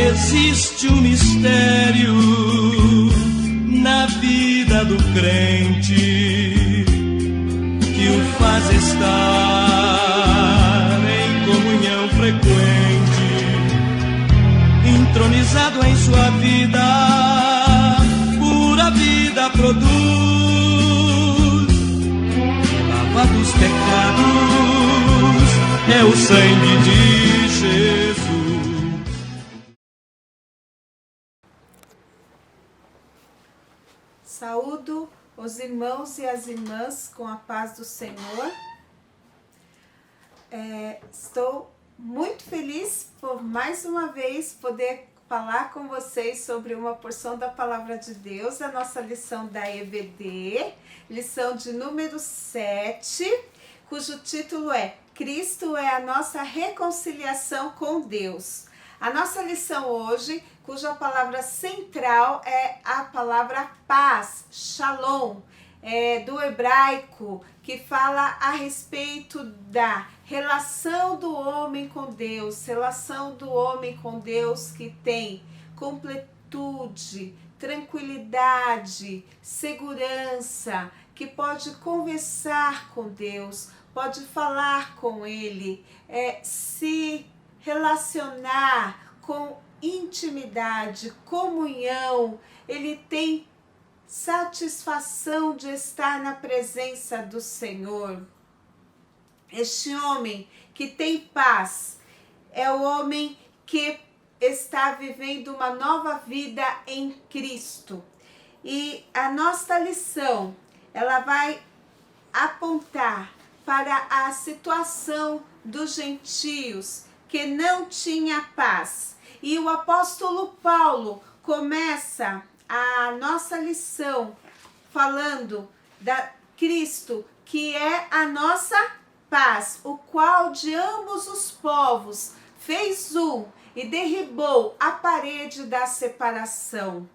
Existe um mistério na vida do crente que o faz estar em comunhão frequente, entronizado em sua vida, pura vida produz, lava dos pecados, é o sangue de Jesus. Saúdo os irmãos e as irmãs com a paz do Senhor. Estou muito feliz por mais uma vez poder falar com vocês sobre uma porção da Palavra de Deus, a nossa lição da EBD, lição de número 7, cujo título é Cristo é a nossa reconciliação com Deus. A nossa lição hoje, cuja palavra central é a palavra paz, shalom, do hebraico, que fala a respeito da relação do homem com Deus, que tem completude, tranquilidade, segurança, que pode conversar com Deus, pode falar com Ele, se relacionar com intimidade, comunhão. Ele tem satisfação de estar na presença do Senhor. Este homem que tem paz é o homem que está vivendo uma nova vida em Cristo. E a nossa lição, ela vai apontar para a situação dos gentios que não tinha paz. E o apóstolo Paulo começa a nossa lição falando da Cristo, que é a nossa paz, o qual de ambos os povos fez um e derribou a parede da separação.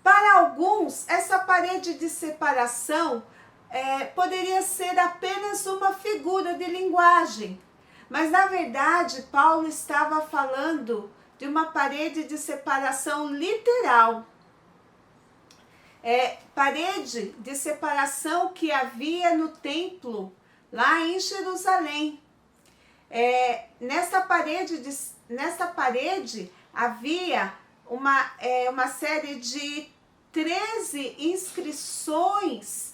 Para alguns, essa parede de separação poderia ser apenas uma figura de linguagem. Mas, na verdade, Paulo estava falando de uma parede de separação literal. Parede de separação que havia no templo, lá em Jerusalém. Nessa parede havia uma série de 13 inscrições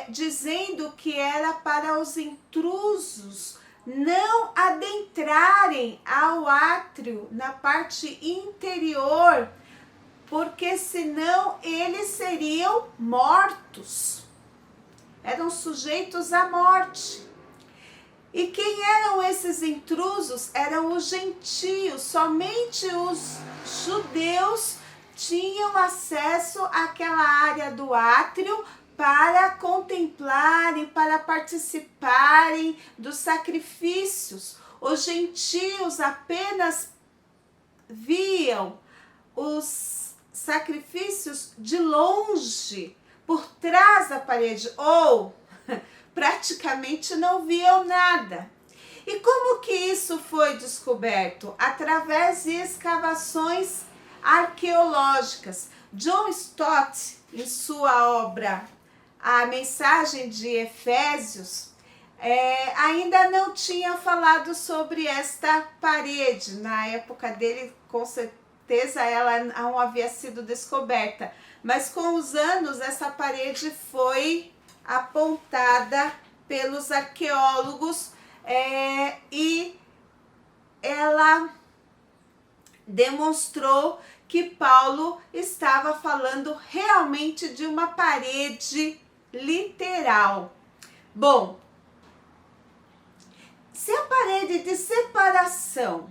dizendo que era para os intrusos não adentrarem ao átrio na parte interior, porque senão eles seriam mortos. Eram sujeitos à morte. E quem eram esses intrusos? Eram os gentios. Somente os judeus tinham acesso àquela área do átrio para contemplarem, para participarem dos sacrifícios. Os gentios apenas viam os sacrifícios de longe, por trás da parede, ou praticamente não viam nada. E como que isso foi descoberto? Através de escavações arqueológicas. John Stott, em sua obra A Mensagem de Efésios, ainda não tinha falado sobre esta parede. Na época dele, com certeza, ela não havia sido descoberta. Mas com os anos, essa parede foi apontada pelos arqueólogos e ela demonstrou que Paulo estava falando realmente de uma parede literal. Bom, se a parede de separação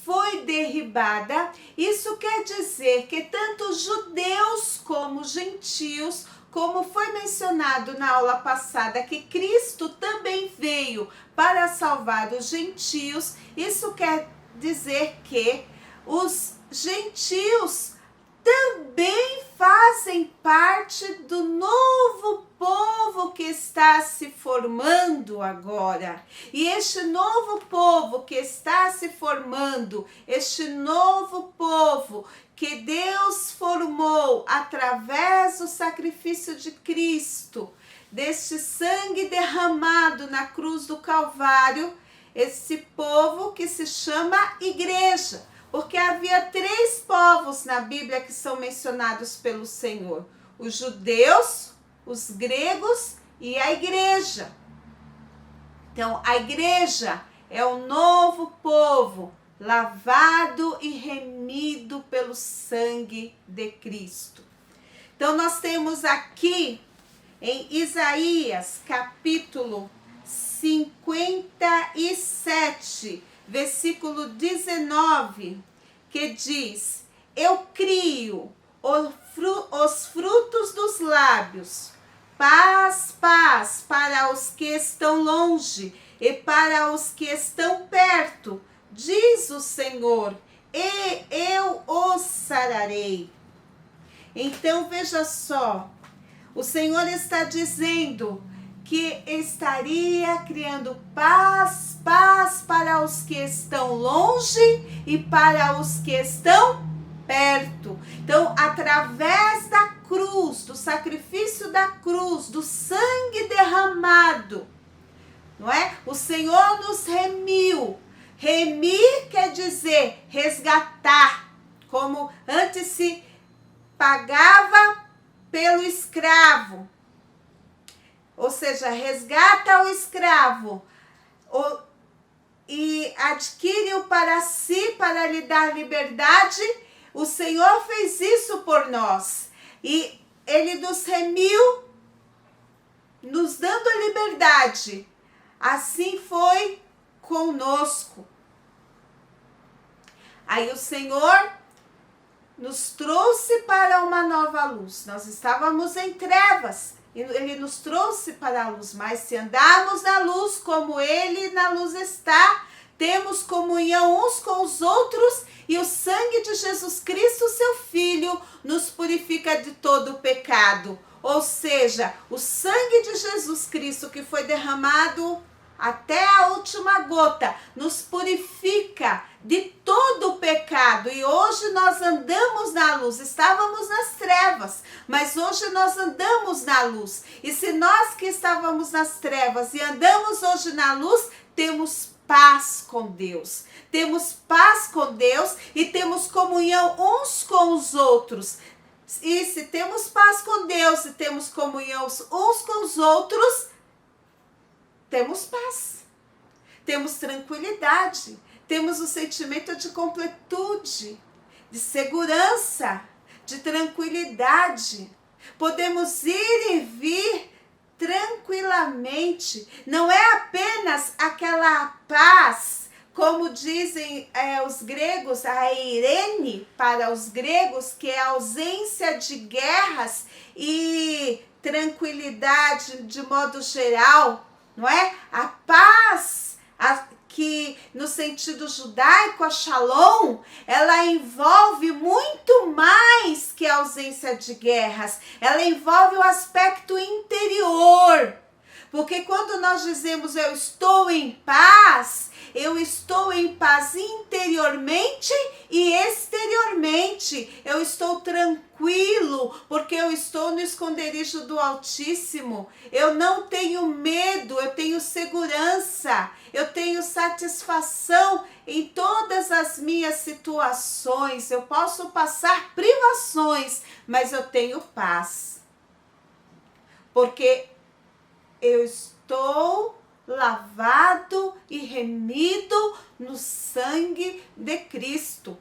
foi derribada, isso quer dizer que tanto judeus como gentios, como foi mencionado na aula passada, que Cristo também veio para salvar os gentios, isso quer dizer que os gentios também fazem parte do novo povo que está se formando agora. E este novo povo que está se formando, este novo povo que Deus formou através do sacrifício de Cristo, deste sangue derramado na cruz do Calvário, esse povo que se chama igreja, porque havia 3 povos na Bíblia que são mencionados pelo Senhor: os judeus, os gregos e a igreja. Então, a igreja é o novo povo, lavado e remido pelo sangue de Cristo. Então, nós temos aqui em Isaías, capítulo 57, versículo 19, que diz: eu crio os frutos dos lábios, paz, paz para os que estão longe e para os que estão perto, diz o Senhor, e eu os sararei. Então veja só, o Senhor está dizendo que estaria criando paz, paz para os que estão longe e para os que estão perto. Então, através da cruz, do sacrifício da cruz, do sangue derramado, não é? O Senhor nos remiu. Remir quer dizer resgatar, como antes se pagava pelo escravo. Ou seja, resgata o escravo e adquire-o para si, para lhe dar liberdade. O Senhor fez isso por nós. E Ele nos remiu, nos dando a liberdade. Assim foi conosco. Aí o Senhor nos trouxe para uma nova luz. Nós estávamos em trevas. Ele nos trouxe para a luz, mas se andarmos na luz como Ele na luz está, temos comunhão uns com os outros e o sangue de Jesus Cristo, seu Filho, nos purifica de todo o pecado. Ou seja, o sangue de Jesus Cristo que foi derramado até a última gota, nos purifica de todo o pecado. E hoje nós andamos na luz. Estávamos nas trevas, mas hoje nós andamos na luz. E se nós que estávamos nas trevas e andamos hoje na luz, temos paz com Deus. Temos paz com Deus e temos comunhão uns com os outros. E se temos paz com Deus e temos comunhão uns com os outros, temos paz, temos tranquilidade, temos o sentimento de completude, de segurança, de tranquilidade. Podemos ir e vir tranquilamente. Não é apenas aquela paz, como dizem os gregos, a eirene para os gregos, que é a ausência de guerras e tranquilidade de modo geral. Não é? A paz, que no sentido judaico, a shalom, ela envolve muito mais que a ausência de guerras. Ela envolve o aspecto interior. Porque quando nós dizemos eu estou em paz interiormente e exteriormente. Eu estou tranquilo, porque eu estou no esconderijo do Altíssimo. Eu não tenho medo, eu tenho segurança, eu tenho satisfação em todas as minhas situações. Eu posso passar privações, mas eu tenho paz. Porque eu estou lavado e remido no sangue de Cristo.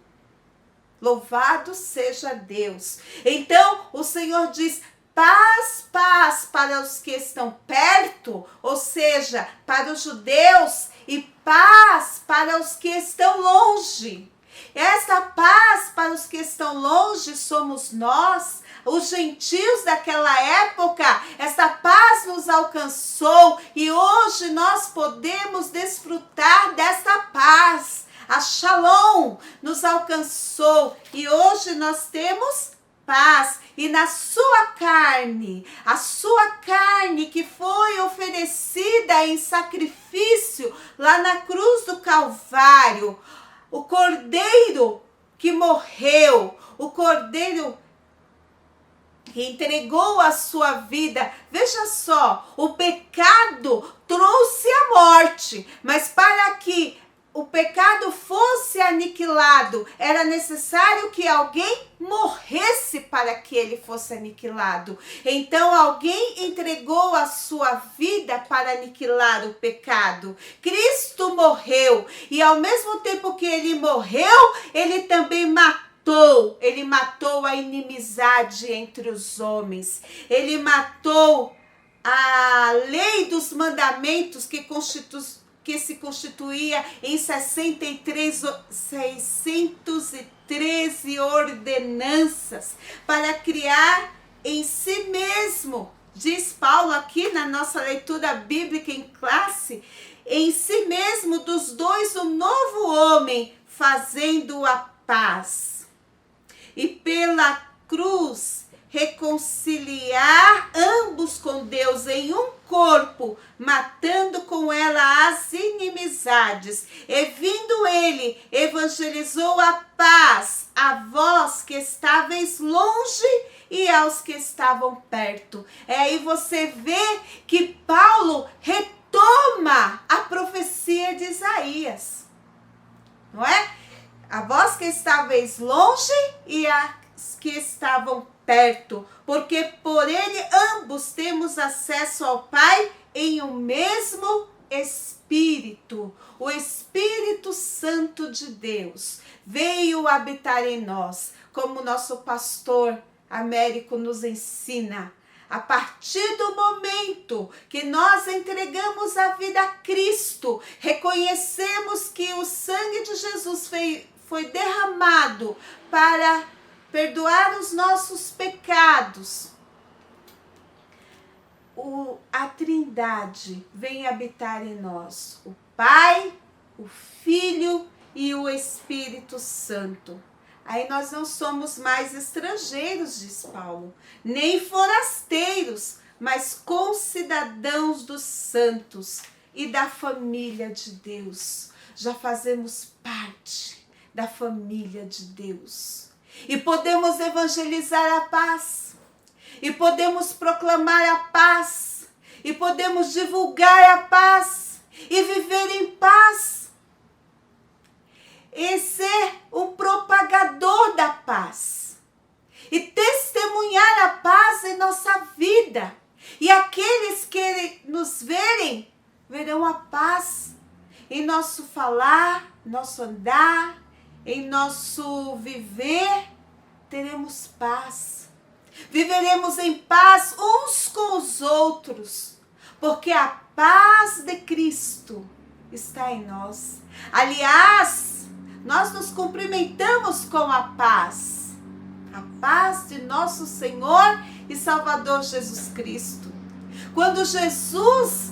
Louvado seja Deus. Então, o Senhor diz: paz, paz para os que estão perto, ou seja, para os judeus, e paz para os que estão longe. Esta paz para os que estão longe somos nós, os gentios daquela época. Esta paz nos alcançou e hoje nós podemos desfrutar desta paz. A Shalom nos alcançou e hoje nós temos paz e na sua carne, a sua carne que foi oferecida em sacrifício lá na cruz do Calvário, o Cordeiro que morreu, o Cordeiro que entregou a sua vida. Veja só, o pecado trouxe a morte, mas para que o pecado fosse aniquilado, era necessário que alguém morresse para que ele fosse aniquilado. Então alguém entregou a sua vida para aniquilar o pecado. Cristo morreu, e ao mesmo tempo que ele morreu, ele também ele matou a inimizade entre os homens. Ele matou a lei dos mandamentos que se constituía em 613 ordenanças para criar em si mesmo, diz Paulo aqui na nossa leitura bíblica em classe, em si mesmo dos dois um novo homem, fazendo a paz. E pela cruz reconciliar ambos com Deus em um corpo, matando com ela as inimizades. E vindo ele, evangelizou a paz a vós que estáveis longe e aos que estavam perto. Aí você vê que Paulo retoma a profecia de Isaías, não é? A vós que estáveis longe e as que estavam perto, porque por ele ambos temos acesso ao Pai em um mesmo Espírito. O Espírito Santo de Deus veio habitar em nós, como nosso pastor Américo nos ensina. A partir do momento que nós entregamos a vida a Cristo, reconhecemos que o sangue de Jesus foi derramado para perdoar os nossos pecados. A Trindade vem habitar em nós, o Pai, o Filho e o Espírito Santo. Aí nós não somos mais estrangeiros, diz Paulo, nem forasteiros, mas concidadãos dos santos e da família de Deus. Já fazemos parte da família de Deus. E podemos evangelizar a paz. E podemos proclamar a paz. E podemos divulgar a paz. E viver em paz. E ser um propagador da paz. E testemunhar a paz em nossa vida. E aqueles que nos verem, verão a paz em nosso falar, nosso andar, em nosso viver. Teremos paz. Viveremos em paz uns com os outros, porque a paz de Cristo está em nós. Aliás, nós nos cumprimentamos com a paz de nosso Senhor e Salvador Jesus Cristo. Quando Jesus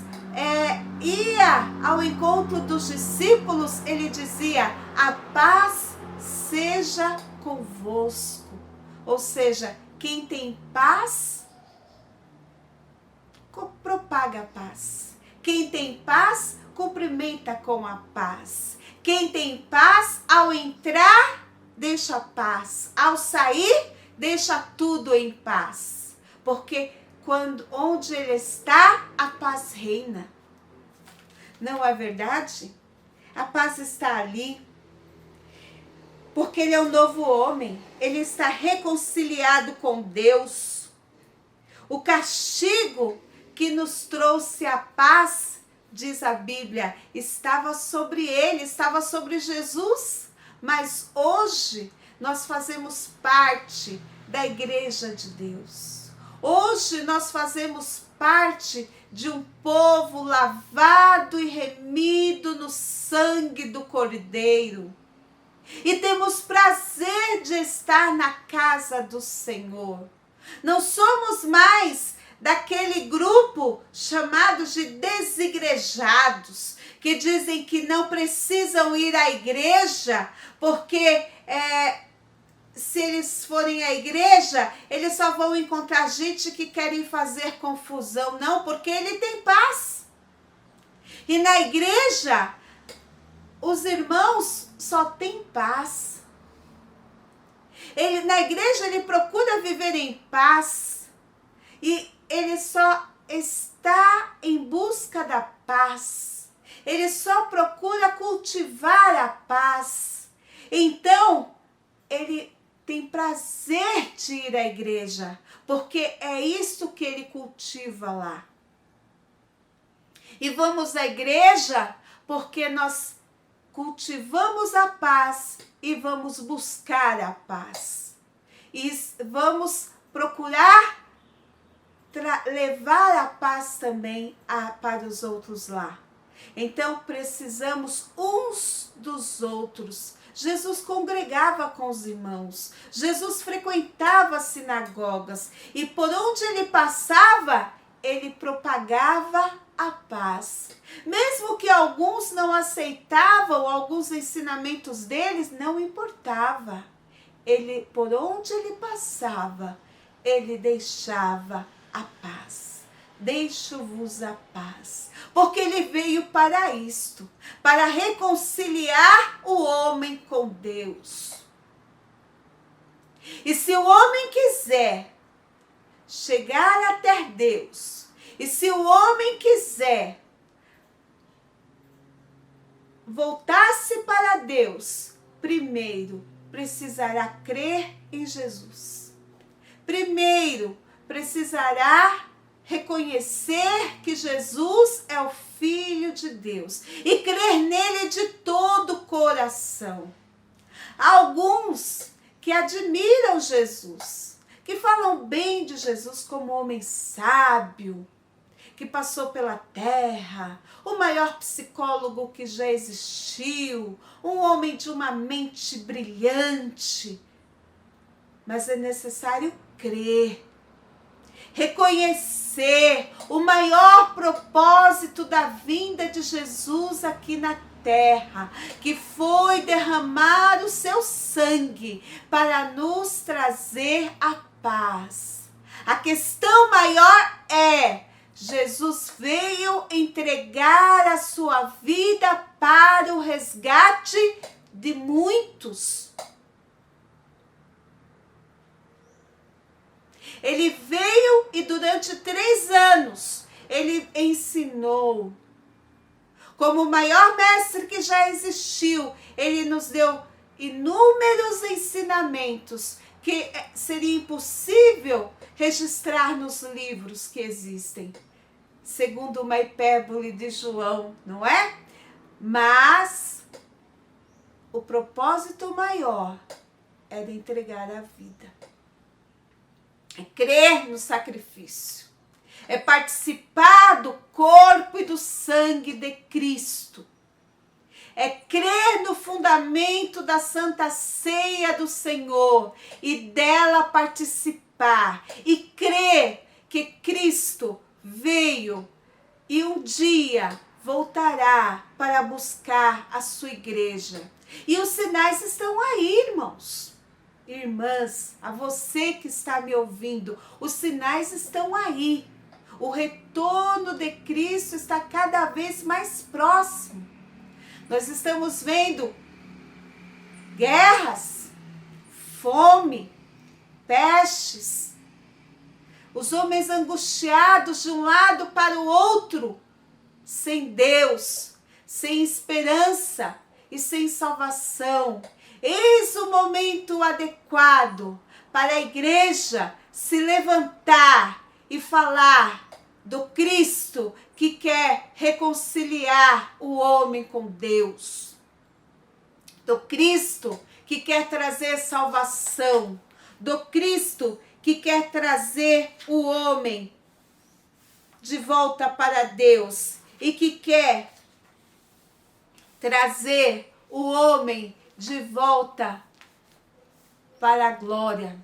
ia ao encontro dos discípulos, ele dizia: a paz seja convosco. Ou seja, quem tem paz, propaga a paz. Quem tem paz, cumprimenta com a paz. Quem tem paz, ao entrar, deixa a paz. Ao sair, deixa tudo em paz. Porque onde ele está, a paz reina. Não é verdade? A paz está ali. Porque ele é um novo homem. Ele está reconciliado com Deus. O castigo que nos trouxe a paz, diz a Bíblia, estava sobre ele, estava sobre Jesus. Mas hoje nós fazemos parte da igreja de Deus. Hoje nós fazemos parte de um povo lavado e remido no sangue do Cordeiro. E temos prazer de estar na casa do Senhor. Não somos mais daquele grupo chamado de desigrejados, que dizem que não precisam ir à igreja porque se eles forem à igreja, eles só vão encontrar gente que querem fazer confusão. Não, porque ele tem paz. E na igreja, os irmãos só têm paz. Na igreja ele procura viver em paz. E ele só está em busca da paz. Ele só procura cultivar a paz. Então, ele tem prazer de ir à igreja, porque é isso que ele cultiva lá. E vamos à igreja porque nós cultivamos a paz e vamos buscar a paz. E vamos procurar levar a paz também para os outros lá. Então precisamos uns dos outros. Jesus congregava com os irmãos. Jesus frequentava as sinagogas. E por onde ele passava, ele propagava a paz. Mesmo que alguns não aceitavam alguns ensinamentos deles, não importava. Por onde ele passava, ele deixava a paz. Deixo-vos a paz. Porque ele veio para isto, para reconciliar o homem com Deus. E se o homem quiser chegar até Deus, e se o homem quiser voltar-se para Deus, primeiro precisará crer em Jesus. Primeiro precisará reconhecer que Jesus é o Filho de Deus e crer nele de todo o coração. Há alguns que admiram Jesus, que falam bem de Jesus como homem sábio, que passou pela terra, o maior psicólogo que já existiu, um homem de uma mente brilhante. Mas é necessário crer, reconhecer o maior propósito da vinda de Jesus aqui na terra, que foi derramar o seu sangue para nos trazer a paz. A questão maior é: Jesus veio entregar a sua vida para o resgate de muitos. Ele veio e durante 3 anos ele ensinou. Como o maior mestre que já existiu, ele nos deu inúmeros ensinamentos que seria impossível registrar nos livros que existem, segundo uma hipérbole de João, não é? Mas o propósito maior é de entregar a vida. É crer no sacrifício. É participar do corpo e do sangue de Cristo. É crer no fundamento da Santa Ceia do Senhor e dela participar. E crer que Cristo veio e um dia voltará para buscar a sua igreja. E os sinais estão aí, irmãos. Irmãs, a você que está me ouvindo, os sinais estão aí. O retorno de Cristo está cada vez mais próximo. Nós estamos vendo guerras, fome, pestes, os homens angustiados de um lado para o outro, sem Deus, sem esperança e sem salvação. Eis o momento adequado para a igreja se levantar e falar do Cristo que quer reconciliar o homem com Deus. Do Cristo que quer trazer salvação. Do Cristo que quer trazer o homem de volta para Deus. E que quer trazer o homem de volta para a glória.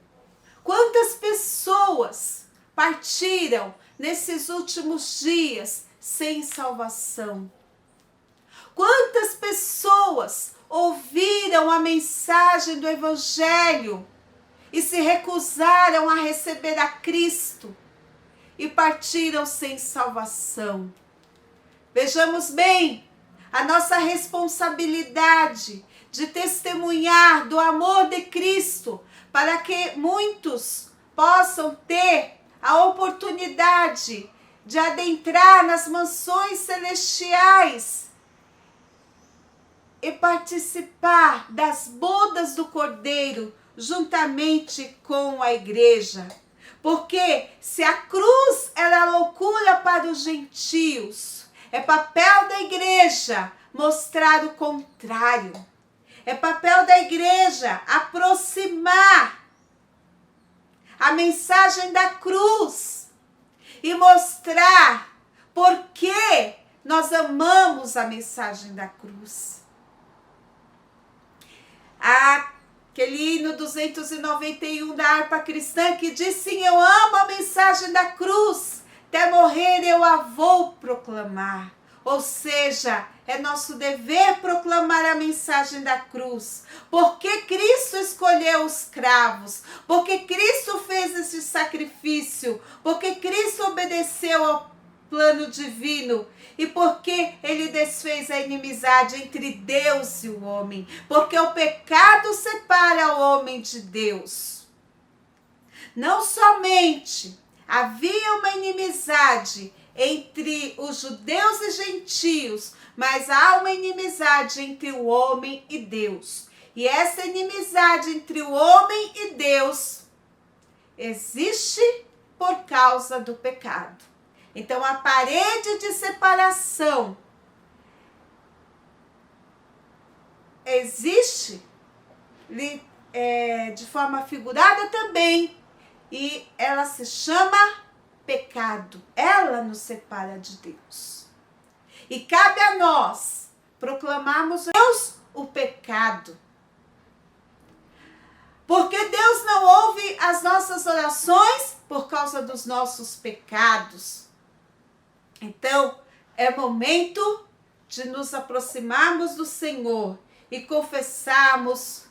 Quantas pessoas partiram nesses últimos dias sem salvação? Quantas pessoas ouviram a mensagem do Evangelho e se recusaram a receber a Cristo e partiram sem salvação. Vejamos bem a nossa responsabilidade de testemunhar do amor de Cristo para que muitos possam ter a oportunidade de adentrar nas mansões celestiais e participar das bodas do Cordeiro juntamente com a igreja. Porque se a cruz era loucura para os gentios, é papel da igreja mostrar o contrário. É papel da igreja aproximar a mensagem da cruz e mostrar por que nós amamos a mensagem da cruz. Aquele hino 291 da harpa cristã que diz: sim, eu amo a mensagem da cruz, até morrer eu a vou proclamar. Ou seja, é nosso dever proclamar a mensagem da cruz. Porque Cristo escolheu os cravos, porque Cristo fez esse sacrifício, porque Cristo obedeceu ao plano divino e porque ele desfez a inimizade entre Deus e o homem, porque o pecado separa o homem de Deus. Não somente havia uma inimizade entre os judeus e gentios, mas há uma inimizade entre o homem e Deus. E essa inimizade entre o homem e Deus existe por causa do pecado. Então a parede de separação existe de forma figurada também, e ela se chama pecado. Ela nos separa de Deus. E cabe a nós proclamarmos a Deus o pecado. Porque Deus não ouve as nossas orações por causa dos nossos pecados. Então, é momento de nos aproximarmos do Senhor e confessarmos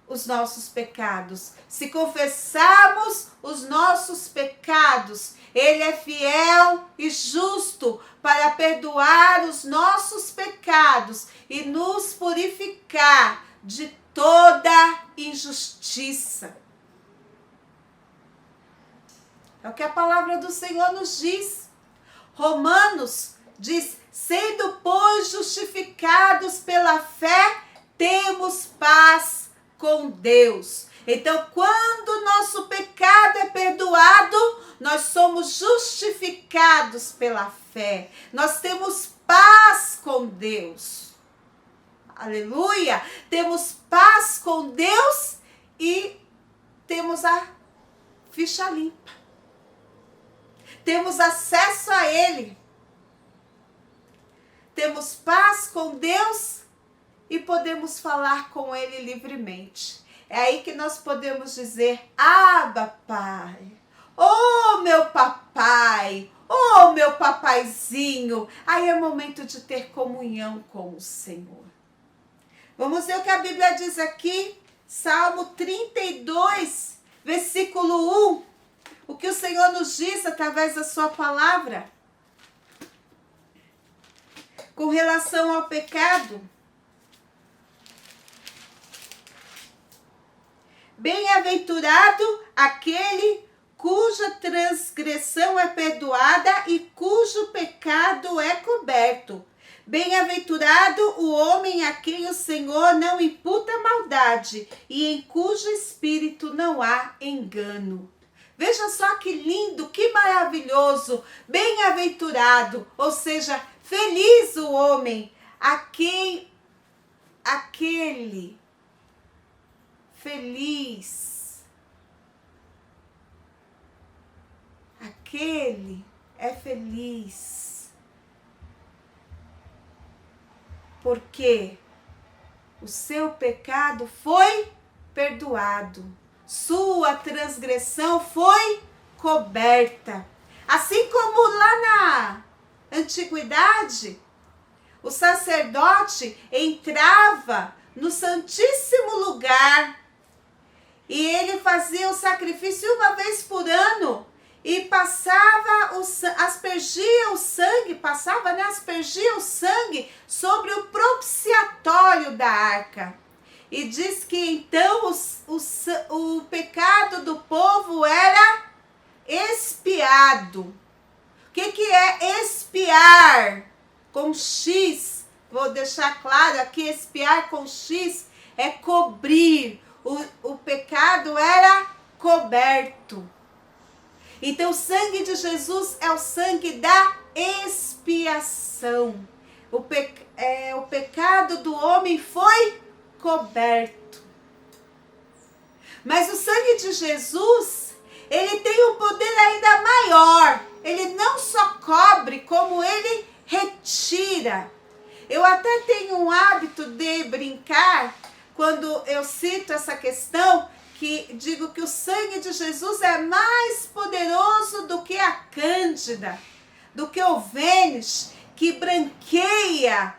os nossos pecados. Se confessarmos os nossos pecados, Ele é fiel e justo para perdoar os nossos pecados e nos purificar de toda injustiça. É o que a palavra do Senhor nos diz. Romanos diz: sendo, pois, justificados pela fé, temos paz com Deus. Então, quando o nosso pecado é perdoado, nós somos justificados pela fé. Nós temos paz com Deus. Aleluia! Temos paz com Deus e temos a ficha limpa. Temos acesso a Ele. Temos paz com Deus e podemos falar com Ele livremente. É aí que nós podemos dizer: Abba, Pai. Oh, meu papai. Oh, meu papaizinho. Aí é momento de ter comunhão com o Senhor. Vamos ver o que a Bíblia diz aqui. Salmo 32, versículo 1. O que o Senhor nos diz através da sua palavra com relação ao pecado. Bem-aventurado aquele cuja transgressão é perdoada e cujo pecado é coberto. Bem-aventurado o homem a quem o Senhor não imputa maldade e em cujo espírito não há engano. Veja só que lindo, que maravilhoso, bem-aventurado, ou seja, feliz o homem a quem aquele feliz, aquele é feliz, porque o seu pecado foi perdoado. Sua transgressão foi coberta. Assim como lá na antiguidade, o sacerdote entrava no Santíssimo Lugar E ele fazia o sacrifício uma vez por ano e aspergia o sangue sobre o propiciatório da arca. E diz que então o pecado do povo era expiado. O que é expiar? Com X, vou deixar claro aqui, expiar com X é cobrir. O pecado era coberto. Então o sangue de Jesus é o sangue da expiação. O pecado do homem foi coberto. Mas o sangue de Jesus, ele tem um poder ainda maior. Ele não só cobre, como ele retira. Eu até tenho um hábito de brincar quando eu cito essa questão, que digo que o sangue de Jesus é mais poderoso do que a cândida, do que o Vênus, que branqueia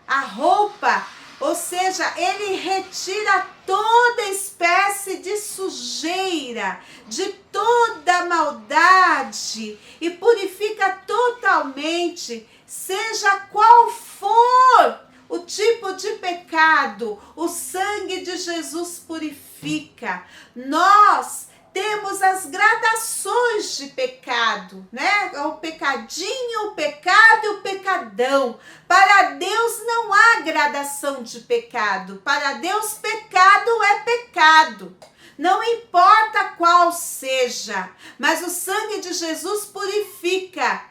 a roupa, ou seja, ele retira toda espécie de sujeira, de toda maldade e purifica totalmente, seja qual for o tipo de pecado, o sangue de Jesus purifica. Nós temos as gradações de pecado, né? O pecadinho, o pecado e o pecadão. Para Deus não há gradação de pecado. Para Deus, pecado é pecado. Não importa qual seja, mas o sangue de Jesus purifica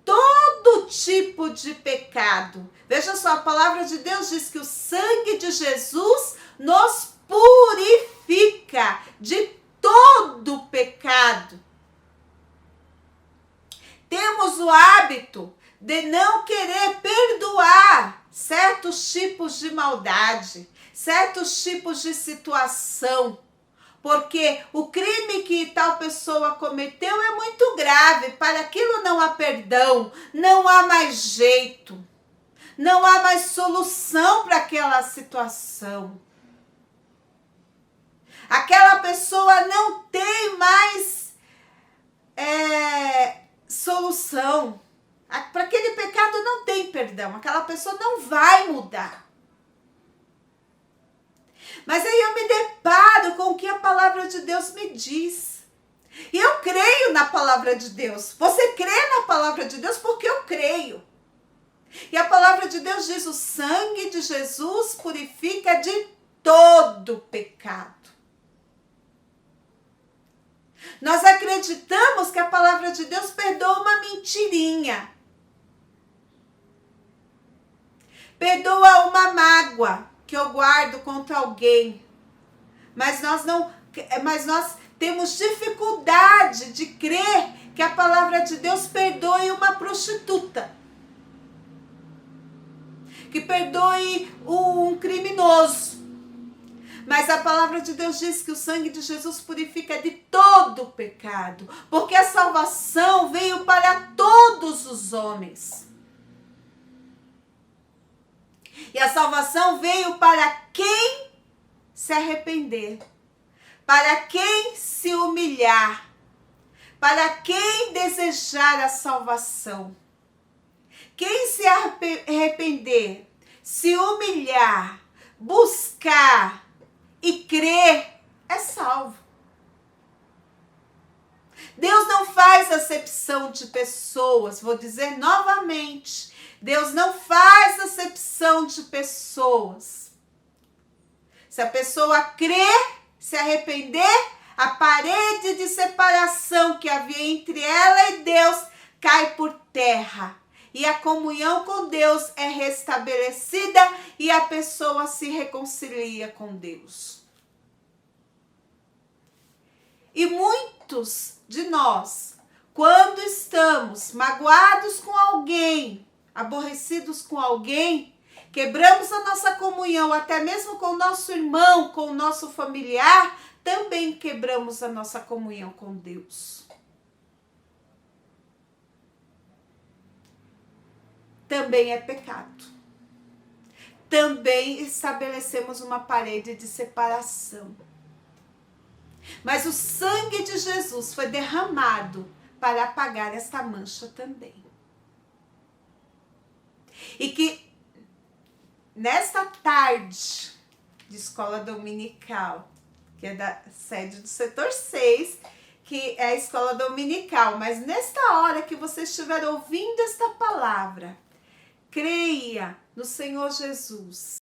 todo tipo de pecado. Veja só, a palavra de Deus diz que o sangue de Jesus nos purifica de todo pecado. Temos o hábito de não querer perdoar certos tipos de maldade, certos tipos de situação, porque o crime que tal pessoa cometeu é muito grave, para aquilo não há perdão, não há mais jeito, não há mais solução para aquela situação. Aquela pessoa não tem mais solução. Para aquele pecado não tem perdão. Aquela pessoa não vai mudar. Mas aí eu me deparo com o que a palavra de Deus me diz. E eu creio na palavra de Deus. Você crê na palavra de Deus porque eu creio. E a palavra de Deus diz: o sangue de Jesus purifica de todo pecado. Nós acreditamos que a palavra de Deus perdoa uma mentirinha. Perdoa uma mágoa que eu guardo contra alguém. Mas nós temos dificuldade de crer que a palavra de Deus perdoe uma prostituta. Que perdoe um criminoso. Mas a palavra de Deus diz que o sangue de Jesus purifica de todo o pecado, porque a salvação veio para todos os homens. E a salvação veio para quem se arrepender, para quem se humilhar, para quem desejar a salvação. Quem se arrepender, se humilhar, buscar e crer, é salvo. Deus não faz acepção de pessoas, vou dizer novamente, Deus não faz acepção de pessoas. Se a pessoa crer, se arrepender, a parede de separação que havia entre ela e Deus cai por terra. E a comunhão com Deus é restabelecida e a pessoa se reconcilia com Deus. E muitos de nós, quando estamos magoados com alguém, aborrecidos com alguém, quebramos a nossa comunhão, até mesmo com o nosso irmão, com o nosso familiar, também quebramos a nossa comunhão com Deus. Também é pecado. Também estabelecemos uma parede de separação. Mas o sangue de Jesus foi derramado para apagar esta mancha também. E que nesta tarde de escola dominical, que é da sede do setor 6, que é a escola dominical, mas nesta hora que você estiver ouvindo esta palavra, creia no Senhor Jesus